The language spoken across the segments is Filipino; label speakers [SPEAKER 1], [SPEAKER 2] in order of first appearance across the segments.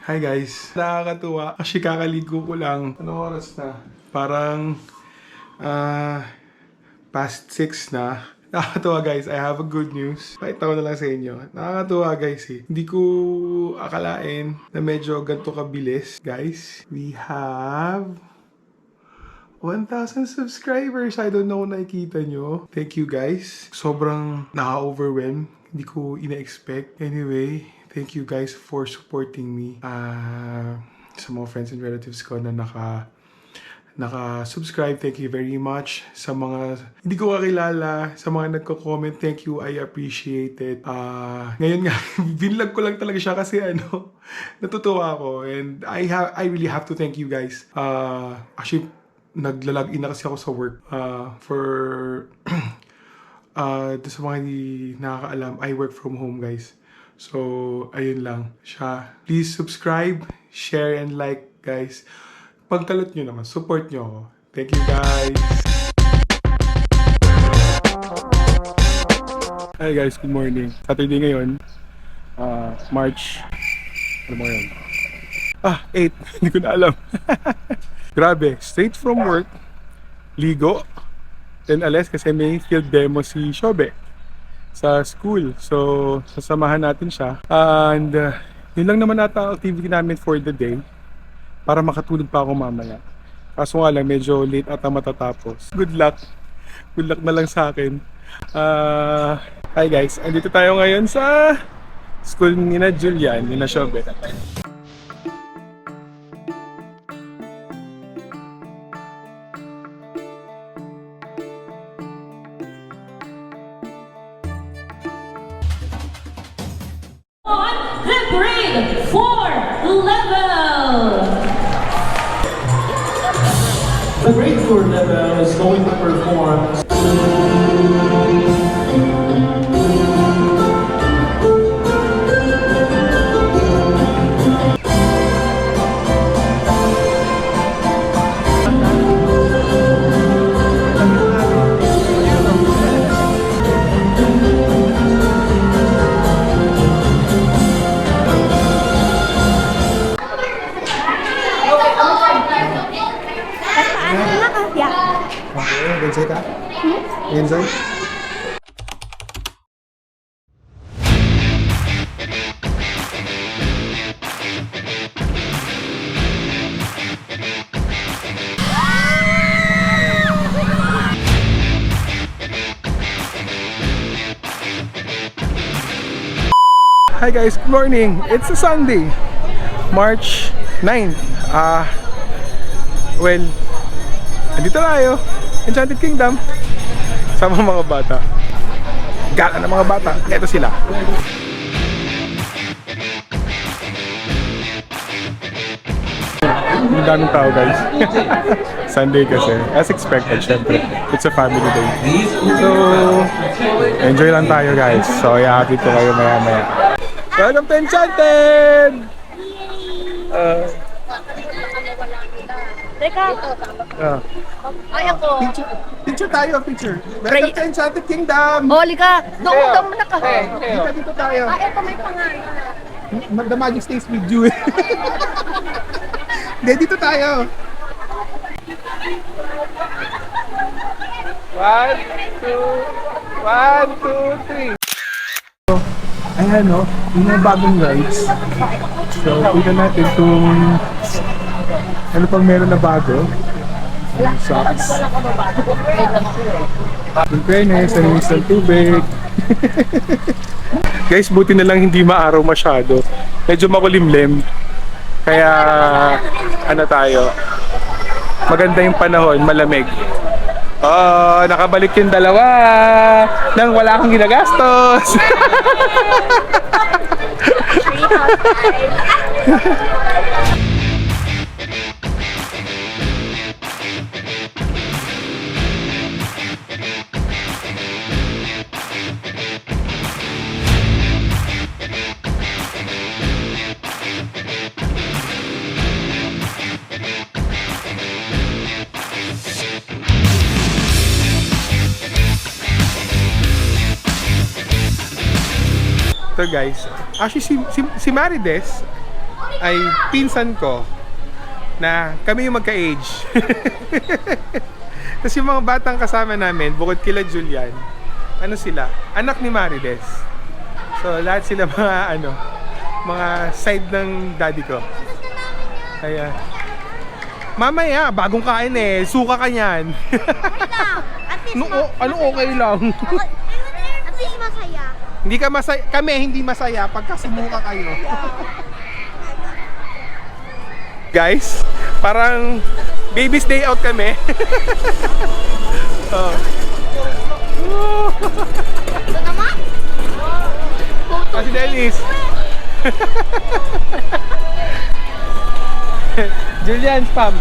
[SPEAKER 1] Hi guys. Nakakatuwa. Kasi kakaligo ko lang. Anong oras na? Parang past 6 na. Nakakatuwa guys. I have a good news. Pakita ko na lang sa inyo. Nakakatuwa guys eh. Hindi ko akalain na medyo ganito kabilis. Guys, we have 1,000 subscribers. I don't know kung nakikita nyo. Thank you guys. Sobrang naka-overwhelm. Hindi ko ina-expect. Anyway, thank you guys for supporting me. Sa mga friends and relatives ko na naka-subscribe, thank you very much. Sa mga hindi ko kakilala, sa mga nagko-comment, thank you, I appreciate it. Ngayon nga, binlog ko lang talaga siya kasi natutuwa ako. And I really have to thank you guys. Actually, naglalag in na kasi ako sa work sa mga hindi nakakaalam, I work from home guys. So, ayun lang siya. Please subscribe, share, and like guys. Pagkalot nyo naman, support nyo ako. Thank you guys! Hi guys, good morning. Saturday ngayon, March, ano mo yun? 8, hindi ko na alam. Grabe, straight from work, ligo, then alas kasi may field demo si Shobe sa school. So, sasamahan natin siya. And yun lang naman ata ang activity namin for the day para makatulog pa ako mamaya. Kaso nga lang, medyo late ata matatapos. Good luck. Good luck na lang sa akin. Hi guys, andito tayo ngayon sa school ni na Julian, ni na Shobe.
[SPEAKER 2] The grade 4 level.
[SPEAKER 3] The grade 4 level is going to perform
[SPEAKER 1] Enjoy ka? Enjoy? Hi guys, good morning. It's a Sunday, March 9. Well, andito tayo, Enchanted Kingdom. Sama mga bata. Gala ng mga bata. Ito sila. Ang daming tao guys. Sunday kasi. As expected, syempre. It's a family day. So, enjoy lang tayo guys. So, i-update ko kayo maya-maya. Welcome to Enchanted!
[SPEAKER 4] Teka. Ay ako.
[SPEAKER 1] Picture tayo, picture. Welcome to Enchanted Kingdom!
[SPEAKER 4] Holi ka. Doon na ka.
[SPEAKER 1] Dito tayo.
[SPEAKER 4] Ito may pangalan.
[SPEAKER 1] The magic stays with you. Hindi, dito tayo. 1, 2, 3. Ayan o, yung mga bagong rides. So, tingnan natin kung ano pang meron na bago. Socks. Yung fairness, ang instant tubig. Guys, buti na lang hindi maaraw masyado. Medyo makulimlim. Kaya, ano tayo, maganda yung panahon, malamig. Oh, nakabalik yung dalawa nang wala akong ginagastos. Ito guys, actually si Marides, ay pinsan ko na kami yung magka-age. Tapos yung mga batang kasama namin, bukod kila Julian, ano sila? Anak ni Marides. So lahat sila mga mga side ng daddy ko. Kaya mamaya, bagong kain eh. Suka ka niyan. Ano okay lang?
[SPEAKER 4] At least masaya.
[SPEAKER 1] Hindi ka masaya. Kami hindi masaya pagka sumuka kayo. Guys, parang baby's day out kami. Oh.
[SPEAKER 4] Ito naman?
[SPEAKER 1] Si Dennis. Julian, spam.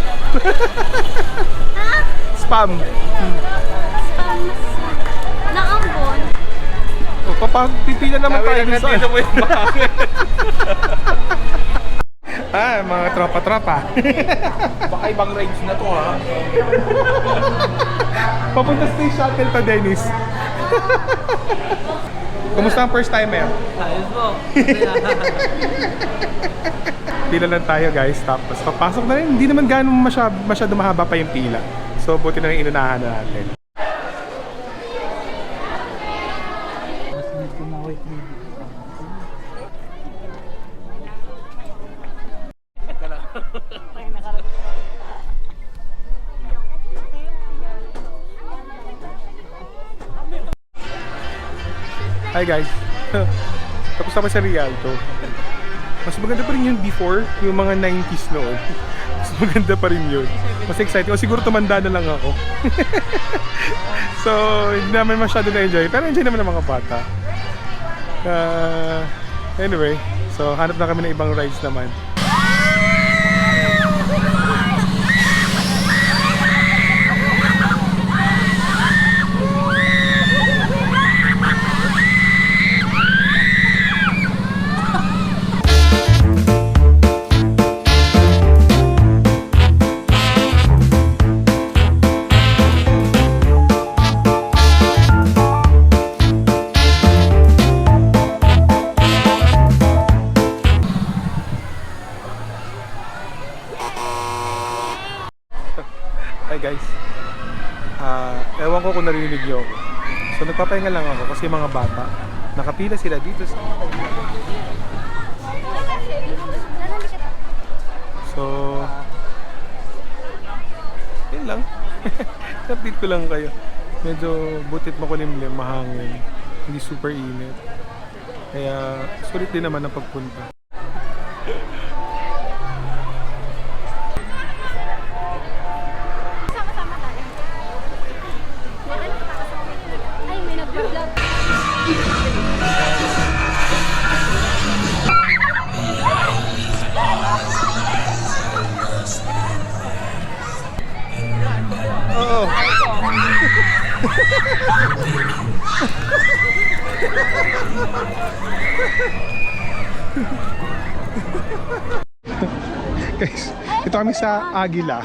[SPEAKER 4] Ha?
[SPEAKER 1] Spam.
[SPEAKER 4] Naambon.
[SPEAKER 1] O, papapipila naman tayo dun sa ano. Mga tropa-tropa.
[SPEAKER 3] Baka ibang rides na to ha.
[SPEAKER 1] Papunta Space Shuttle to, Dennis. Kumusta ang first timer?
[SPEAKER 3] Ayos mo.
[SPEAKER 1] Pila lang tayo guys, tapos papasok na rin. Hindi naman ganun masyado mahaba pa yung pila. So buti na rin inunahan na natin. Hi guys. Tapos ako sa Rialto. Mas maganda pa rin yun before, yung mga 90s noon. Mas maganda pa rin yun. Mas exciting. O siguro tumanda na lang ako. So, hindi naman masyado na-enjoy. Pero enjoy naman ng mga bata. Anyway, so hanap na kami ng ibang rides naman. Hi guys. Ewan ko kung narinig niyo ako. So nagpapahinga lang ako kasi mga bata, nakapila sila dito sa... So, yun lang. Update ko lang kayo. Medyo butit makulimlim, mahangin. Hindi super init. Kaya sulit din naman ang pagpunta.
[SPEAKER 4] Ay, may nag-vlog.
[SPEAKER 1] Oo. Guys, ito kami sa Aguila.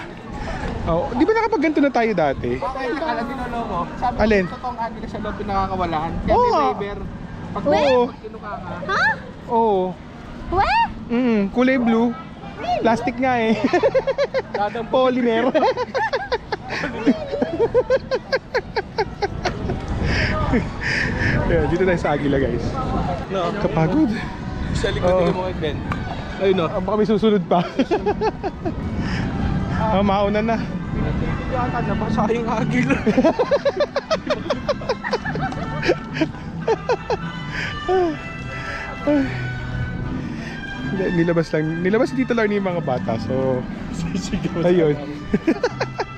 [SPEAKER 1] Oh, di ba nakapagganto na tayo dati?
[SPEAKER 3] Bakit nakala dinolo mo? Sabi
[SPEAKER 1] Alin?
[SPEAKER 3] ko, totoong agi na siya doon pinakakawalan. Kaya
[SPEAKER 1] Oo
[SPEAKER 3] may
[SPEAKER 1] nga.
[SPEAKER 3] waiver. Pag
[SPEAKER 1] Oo.
[SPEAKER 3] kinuka ka.
[SPEAKER 4] Ha?
[SPEAKER 1] Oo.
[SPEAKER 4] We?
[SPEAKER 1] Kulay blue. Plastic nga eh. Polymer. Yeah, dito tayo sa Aguila guys.
[SPEAKER 3] No.
[SPEAKER 1] Kapagod.
[SPEAKER 3] Sa likod
[SPEAKER 1] Oo.
[SPEAKER 3] ng mga Ben. Ayun o.
[SPEAKER 1] Baka may susunod pa. Mauna na.
[SPEAKER 3] Yata na ba sa yung agil?
[SPEAKER 1] Nilabas dito lang yung mga bata. So, ayun.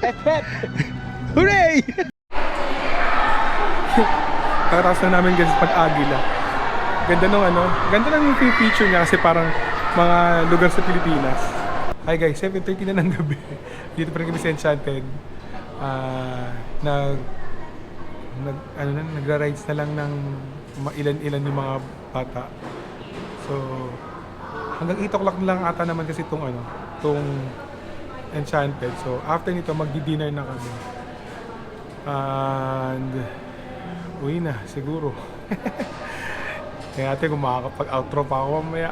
[SPEAKER 3] Hep hep!
[SPEAKER 1] Hooray! Kakataas na namin guys pag-Agila. Ganda nung ganda lang yung feature niya kasi parang mga lugar sa Pilipinas. Hi guys, 7:30 na ng gabi. Dito pa rin kami sa Enchanted. Nagra-rides na lang ng ilan-ilan yung mga bata. So, hanggang 8 o'clock na lang ata naman kasi itong Enchanted. So, after nito, magdi-dinner na kami. And, uwi na, siguro. Kaya ate, kung makakapag-outro pa ako mamaya.